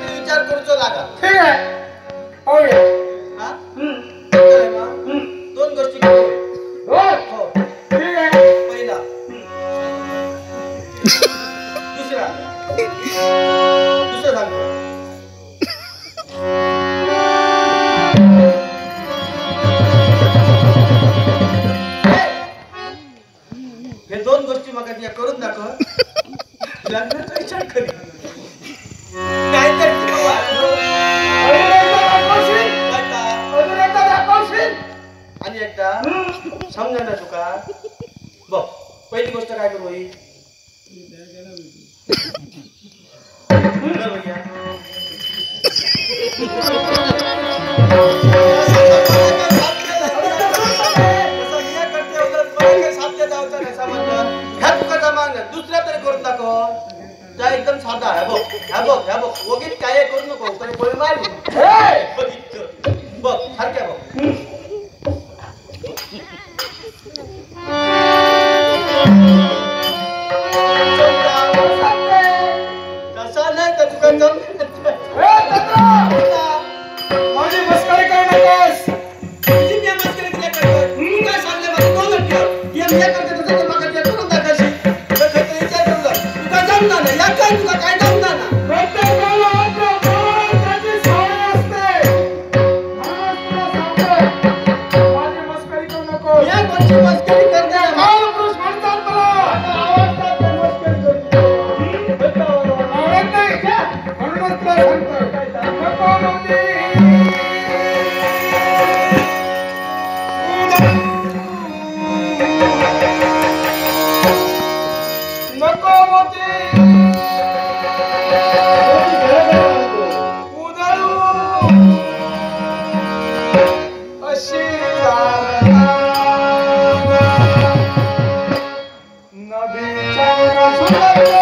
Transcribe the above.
विचार करूचो लागा. ठीक आहे. होय. हा? चला मग. दोन गोष्टी करू. हो. हो. ठीक आहे. पहिला. दुसरा. दुसरा सांगतो. हे दोन गोष्टी मग या करून दाखव. लग्नाचा विचार करी. काय तर आणि एकदा समजा ना तुका. बघ पहिली गोष्ट काय करू होई. दुसऱ्या तरी करून दाखव. त्या एकदम साधा आहे. बघ ह्या बघ ह्या बघ वगैरे काय करू नको. तरी गोळी मारली. बघ सारख्या बघ. तसा नाही तर तुका माझी मस्करी करू नकोस. तुझी मी मस्करी केल्या करतो. तू काय सांगले मला तोंड ठेव. हे करते तसं तर मग ते करून दाखवशी. तर खरं विचार करू तुका जमणार नाही. या काय तुका काय जमणार ना. प्रत्येकाला आपल्या भावाची सवय असते. माझी मस्करी करू नकोस. या कोणची मस्करी करते. महापुरुष म्हणतात मला. आवडतात तर मस्करी करतो. आवडत नाही. म्हणूनच तुला सांगतोय. नको मोती. नको मोती. उधळू अशी नदीच्या सुंदर